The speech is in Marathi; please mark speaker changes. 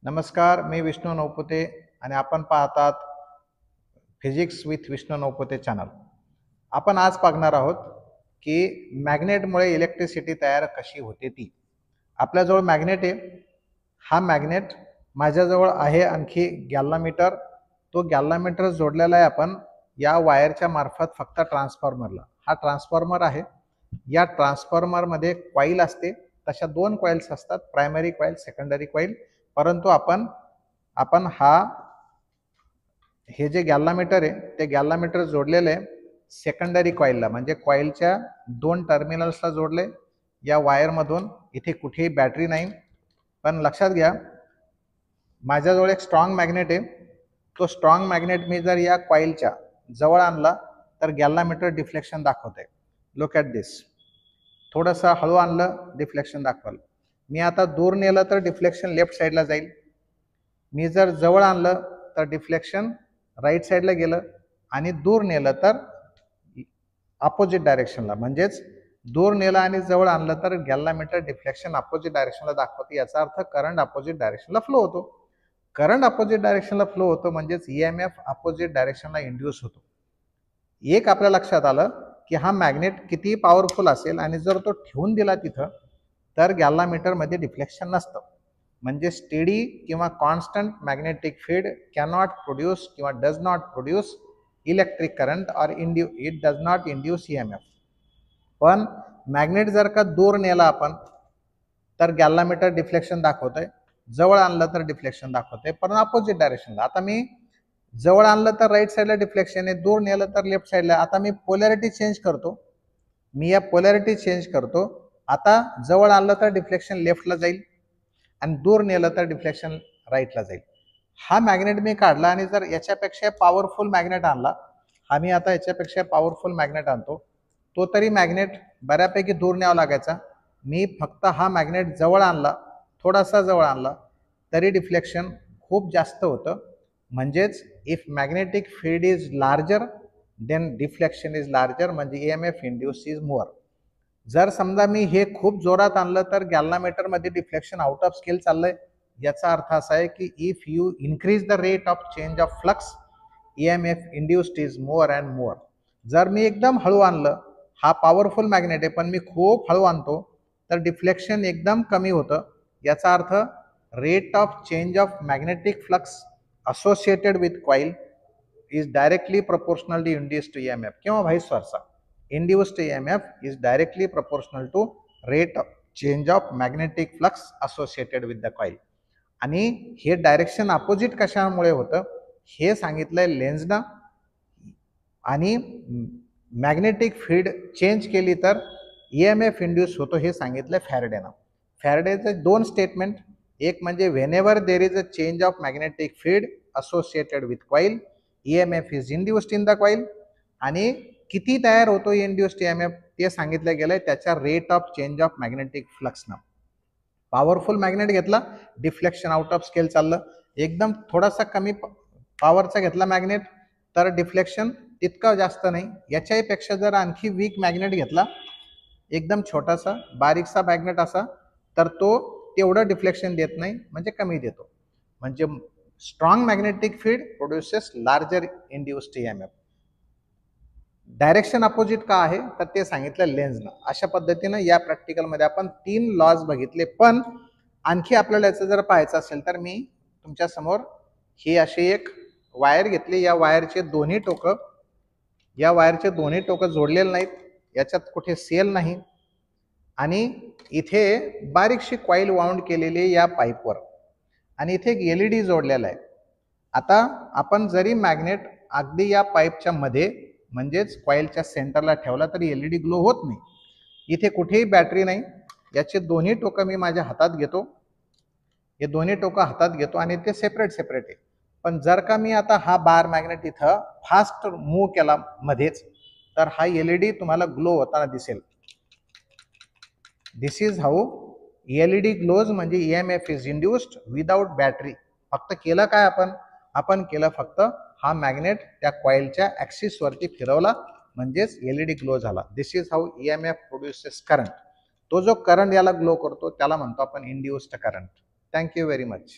Speaker 1: नमस्कार, मी विष्णू नौपुते आणि आपण पाहतात फिजिक्स विथ विष्णू नौपुते चॅनल. आपण आज पाहणार आहोत की मॅग्नेटमुळे इलेक्ट्रिसिटी तयार कशी होते ती. आपल्याजवळ मॅग्नेट आहे. हा मॅग्नेट माझ्याजवळ आहे आणखी गॅल्व्हॅमीटर. तो गॅल्व्हॅमीटर जोडलेला आहे आपण या वायरच्या मार्फत फक्त ट्रान्सफॉर्मरला. हा ट्रान्सफॉर्मर आहे. या ट्रान्सफॉर्मरमध्ये कॉईल असते. तशा दोन कॉइल्स असतात, प्रायमरी कॉईल, सेकंडरी कॉईल. परंतु आपण हे जे गॅल्व्हॅमीटर आहे ते गॅल्व्हॅमीटर जोडलेले आहे सेकंडरी कॉईलला, म्हणजे कॉईलच्या दोन टर्मिनल्सला जोडले या वायरमधून. इथे कुठेही बॅटरी नाही. पण लक्षात घ्या, माझ्याजवळ एक स्ट्रॉंग मॅग्नेट आहे. तो स्ट्रॉंग मॅग्नेट मी जर या कॉईलच्या जवळ आणला तर गॅल्व्हॅमीटर डिफ्लेक्शन दाखवते. लुक ॲट दिस. थोडंसं हळू आणलं, डिफ्लेक्शन दाखवलं. मी आता दूर नेलं तर डिफ्लेक्शन लेफ्ट साईडला जाईल. मी जर जवळ आणलं तर डिफ्लेक्शन राईट साईडला गेलं आणि दूर नेलं तर अपोजिट डायरेक्शनला. म्हणजेच दूर नेलं आणि जवळ आणलं तर गॅल्व्हॅमीटर डिफ्लेक्शन अपोजिट डायरेक्शनला दाखवते. याचा अर्थ करंट अपोजिट डायरेक्शनला फ्लो होतो. करंट अपोजिट डायरेक्शनला फ्लो होतो म्हणजेच ईएमएफ अपोजिट डायरेक्शनला इंड्यूस होतो. एक आपल्या लक्षात आलं की हा मॅग्नेट किती पॉवरफुल असेल आणि जर तो ठेवून दिला तिथं तर गॅल्व्हॅमीटरमध्ये डिफ्लेक्शन नसतं. म्हणजे स्टेडी किंवा constant magnetic field cannot produce किंवा does not produce electric current और it does not induce EMF. पण मॅग्नेट जर का दूर नेला आपण तर गॅल्व्हॅमीटर डिफ्लेक्शन दाखवतंय, जवळ आणलं तर डिफ्लेक्शन दाखवतंय, पण अपोजिट डायरेक्शनला. आता मी जवळ आणलं तर राईट साईडला डिफ्लेक्शन आहे, दूर नेलं तर लेफ्ट साईडला. आता मी पोलॅरिटी चेंज करतो. या पोलॅरिटी चेंज करतो. आता जवळ आणलं तर डिफ्लेक्शन लेफ्टला जाईल आणि दूर नेलं तर डिफ्लेक्शन राईटला जाईल. हा मॅग्नेट मी काढला आणि जर याच्यापेक्षा पॉवरफुल मॅग्नेट आणला, हा मी आता याच्यापेक्षा पॉवरफुल मॅग्नेट आणतो, तो तरी मॅग्नेट बऱ्यापैकी दूर न्यावा लागायचा. मी फक्त हा मॅग्नेट जवळ आणला, थोडासा जवळ आणला, तरी डिफ्लेक्शन खूप जास्त होतं. म्हणजेच if magnetic field is larger than deflection is larger, म्हणजे ईएमएफ इंड्यूस इज मोर. जर समजा मी हे खूप जोरात आणलं तर गॅल्व्हॅमीटरमध्ये डिफ्लेक्शन आउट ऑफ स्केल चाललंय. याचा अर्थ असा आहे की if you increase the rate of change of flux, EMF induced is more and more. जर मी एकदम हळू आणलं, हा पॉवरफुल मॅग्नेट आहे पण मी खूप हळू आणतो तर डिफ्लेक्शन एकदम कमी होतं. याचा अर्थ rate of change of magnetic flux associated with coil is directly proportional to induced EMF किंवा vice versa. Induced EMF is directly proportional to rate of change of magnetic flux associated with the coil. आणि हे डायरेक्शन अपोजिट कशामुळे होतं हे सांगितलंय लेन्झनं. आणि मॅग्नेटिक फील्ड चेंज केली तर EMF इंड्यूस होतो हे सांगितलंय फॅरेडेनं. फॅरेडेचे दोन स्टेटमेंट, एक म्हणजे whenever there is a change of magnetic field associated with coil, EMF is induced in the coil. आणि किती तयार होतो इंड्युस्ड EMF ते सांगितलं गेलंय त्याच्या rate of change of magnetic फ्लक्सनं. पॉवरफुल मॅग्नेट घेतला, डिफ्लेक्शन आउट ऑफ स्केल चाललं. एकदम थोडासा कमी पॉवरचा घेतला मॅग्नेट तर डिफ्लेक्शन तितकं जास्त नाही. याच्याही पेक्षा जर आणखी वीक मॅग्नेट घेतला, एकदम छोटासा बारीकसा मॅग्नेट असा, तर तो तेवढं डिफ्लेक्शन देत नाही, म्हणजे कमी देतो. म्हणजे strong magnetic field produces larger induced EMF. Direction opposite का आहे तर ते सांगितलं लेन्झनं. अशा पद्धतीनं या प्रॅक्टिकलमध्ये आपण 3 लॉज बघितले. पण आणखी आपल्याला याचं जर पाहायचं असेल तर मी तुमच्या समोर ही अशी एक वायर घेतली. या वायरचे दोन्ही टोकं जोडलेले नाहीत, याच्यात कुठे सेल नाही आणि इथे बारीकशी कॉईल वाउंड केलेली या पाईपवर आणि इथे एक LED जोडलेला आहे. आता आपण जरी मॅग्नेट अगदी या पाईपच्या मध्ये म्हणजेच कॉईलच्या सेंटरला ठेवला तरी LED ग्लो होत नाही. इथे कुठेही बॅटरी नाही. याचे दोन्ही टोकं मी माझ्या हातात घेतो. हे दोन्ही टोकं हातात घेतो आणि ते सेपरेट आहे. पण जर का मी आता हा बार मॅग्नेट इथं फास्ट मूव्ह केला मध्येच तर हा LED तुम्हाला ग्लो होताना दिसेल. दिस इज हाऊ LED ग्लोज, म्हणजे EMF is induced without battery. फक्त केलं काय आपण केलं फक्त हा मॅग्नेट त्या कॉईलच्या ॲक्सिस वरती फिरवला म्हणजेच LED ग्लो झाला. This is how EMF produces current. तो जो करंट याला ग्लो करतो त्याला म्हणतो आपण induced current. Thank you very much.